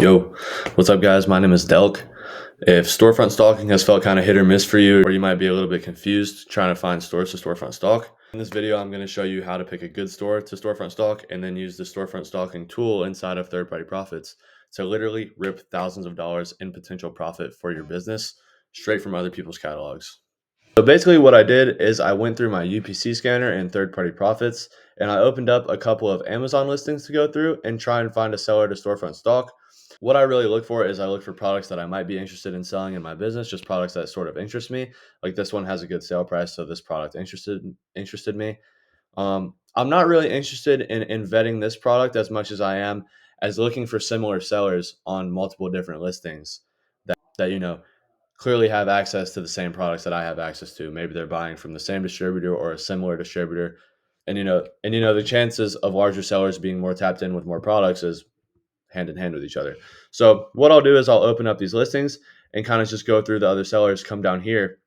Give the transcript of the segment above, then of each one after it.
Yo, what's up, guys? My name is Delk. If storefront stalking has felt kind of hit or miss for you, or you might be a little bit confused trying to find stores to storefront stalk, in this video, I'm going to show you how to pick a good store to storefront stalk and then use the storefront stalking tool inside of third-party profits to literally rip thousands of dollars in potential profit for your business straight from other people's catalogs. So basically what I did is I went through my UPC scanner and third-party profits, and I opened up a couple of Amazon listings to go through and try and find a seller to storefront stock. What I really look for is I look for products that I might be interested in selling in my business, just products that sort of interest me. Like this one has a good sale price, so this product interested me. I'm not really interested in vetting this product as much as I am as looking for similar sellers on multiple different listings that clearly have access to the same products that I have access to. Maybe they're buying from the same distributor or a similar distributor. And the chances of larger sellers being more tapped in with more products is hand in hand with each other. So what I'll do is I'll open up these listings and kind of just go through the other sellers, come down here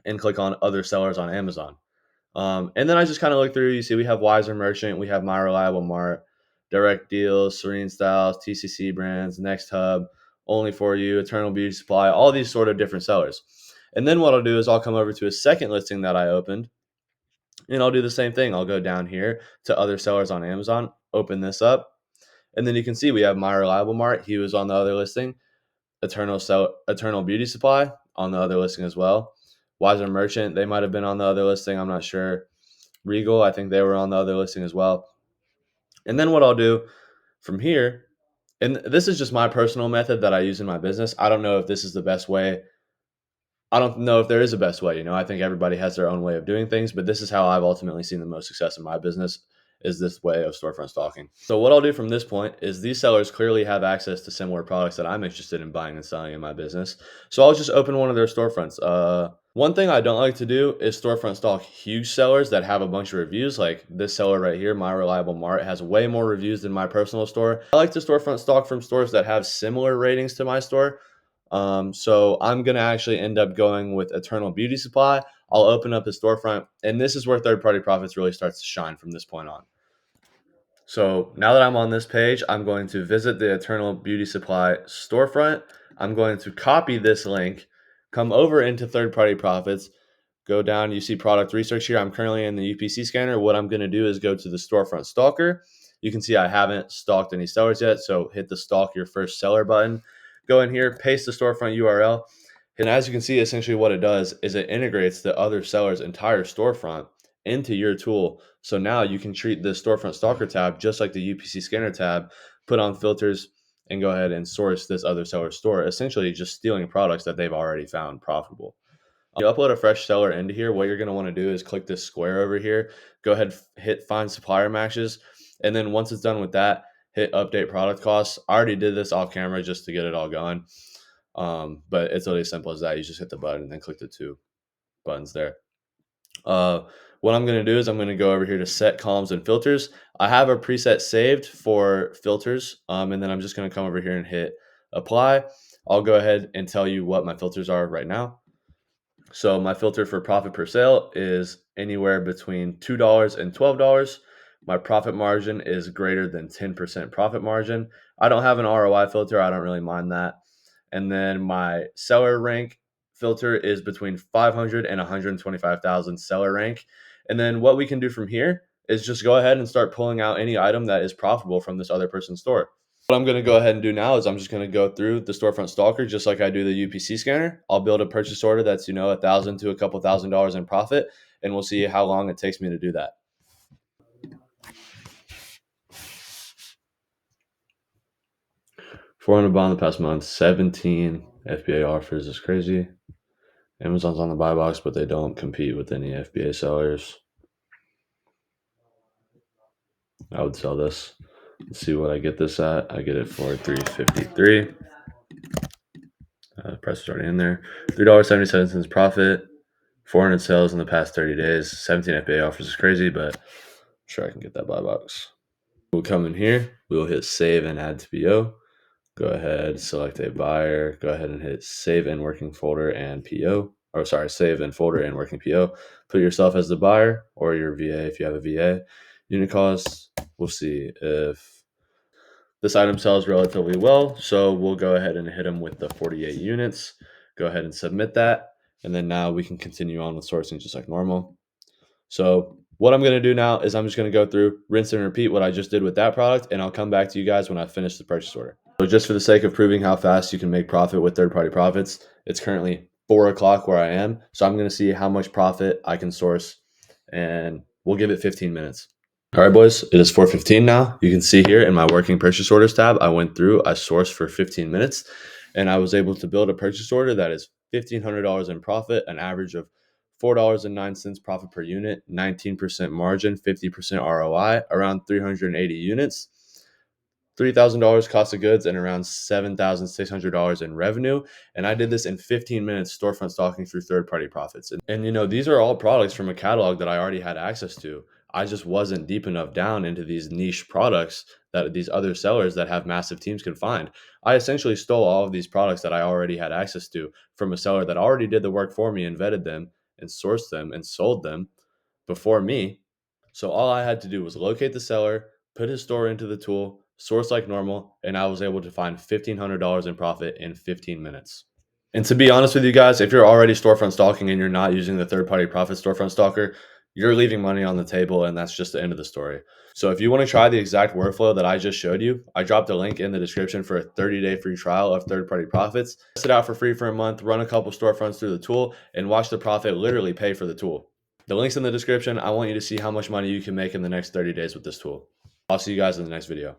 and click on other sellers on Amazon. And then I just kind of look through. You see, we have Wiser Merchant, we have My Reliable Mart, Direct Deals, Serene Styles, TCC Brands, Next Hub, Only For You, Eternal Beauty Supply, all these sort of different sellers. And then what I'll do is I'll come over to a second listing that I opened, and I'll do the same thing. I'll go down here to other sellers on Amazon, open this up, and then you can see we have My Reliable Mart. He was on the other listing. Eternal Beauty Supply on the other listing as well. Wiser Merchant, they might have been on the other listing. I'm not sure. Regal, I think they were on the other listing as well. And then what I'll do from here, and this is just my personal method that I use in my business. I don't know if this is the best way. I don't know if there is a best way. I think everybody has their own way of doing things, but this is how I've ultimately seen the most success in my business is this way of storefront stalking. So what I'll do from this point is these sellers clearly have access to similar products that I'm interested in buying and selling in my business. So I'll just open one of their storefronts. One thing I don't like to do is storefront stalk huge sellers that have a bunch of reviews. Like this seller right here, My Reliable Mart, has way more reviews than my personal store. I like to storefront stalk from stores that have similar ratings to my store. So I'm going to actually end up going with Eternal Beauty Supply. I'll open up the storefront, and this is where third-party profits really starts to shine from this point on. So now that I'm on this page, I'm going to visit the Eternal Beauty Supply storefront. I'm going to copy this link, come over into third-party profits, go down. You see product research here. I'm currently in the UPC scanner. What I'm going to do is go to the storefront stalker. You can see I haven't stalked any sellers yet, so hit the stalk your first seller button. Go in here, paste the storefront URL. And as you can see, essentially what it does is it integrates the other seller's entire storefront into your tool. So now you can treat the storefront stalker tab just like the UPC scanner tab, put on filters, and go ahead and source this other seller's store, essentially just stealing products that they've already found profitable. You upload a fresh seller into here. What you're going to want to do is click this square over here, go ahead, hit find supplier matches. And then once it's done with that, hit update product costs. I already did this off camera just to get it all going. But it's really simple as that. You just hit the button and then click the two buttons there. What I'm going to do is I'm going to go over here to set columns and filters. I have a preset saved for filters. And then I'm just going to come over here and hit apply. I'll go ahead and tell you what my filters are right now. So my filter for profit per sale is anywhere between $2 and $12. My profit margin is greater than 10% profit margin. I don't have an ROI filter. I don't really mind that. And then my seller rank filter is between 500 and 125,000 seller rank. And then what we can do from here is just go ahead and start pulling out any item that is profitable from this other person's store. What I'm going to go ahead and do now is I'm just going to go through the storefront stalker just like I do the UPC scanner. I'll build a purchase order that's $1,000 to a couple $1,000s in profit, and we'll see how long it takes me to do that. $400 bond the past month, 17 FBA offers is crazy. Amazon's on the buy box, but they don't compete with any FBA sellers. I would sell this. Let's see what I get this at. I get it for $353. Price is already in there. $3.77 profit. 400 sales in the past 30 days. 17 FBA offers is crazy, but I'm sure I can get that buy box. We'll come in here. We'll hit save and add to PO. Go ahead, select a buyer. Go ahead and hit save in working folder and PO. Or sorry, save in folder and working PO. Put yourself as the buyer or your VA if you have a VA. Unit cost, we'll see if This item sells relatively well, so we'll go ahead and hit them with the 48 units. Go ahead and submit that. And then now we can continue on with sourcing just like normal. So what I'm going to do now is I'm just going to go through, rinse and repeat what I just did with that product, and I'll come back to you guys when I finish the purchase order. So just for the sake of proving how fast you can make profit with third-party profits, it's currently 4 o'clock where I am. So I'm going to see how much profit I can source, and we'll give it 15 minutes. All right, boys, it is 4:15 now. You can see here in my working purchase orders tab, I went through, I sourced for 15 minutes, and I was able to build a purchase order that is $1,500 in profit, an average of $4.09 profit per unit, 19% margin, 50% ROI, around 380 units. $3,000 cost of goods and around $7,600 in revenue. And I did this in 15 minutes, storefront stalking through third-party profits. And these are all products from a catalog that I already had access to. I just wasn't deep enough down into these niche products that these other sellers that have massive teams can find. I essentially stole all of these products that I already had access to from a seller that already did the work for me and vetted them and sourced them and sold them before me. So all I had to do was locate the seller, put his store into the tool, source like normal, and I was able to find $1,500 in profit in 15 minutes. And to be honest with you guys, if you're already storefront stalking and you're not using the third-party profit storefront stalker, you're leaving money on the table, and that's just the end of the story. So if you want to try the exact workflow that I just showed you, I dropped a link in the description for a 30-day free trial of third-party profits. Test it out for free for a month, run a couple storefronts through the tool, and watch the profit literally pay for the tool. The link's in the description. I want you to see how much money you can make in the next 30 days with this tool. I'll see you guys in the next video.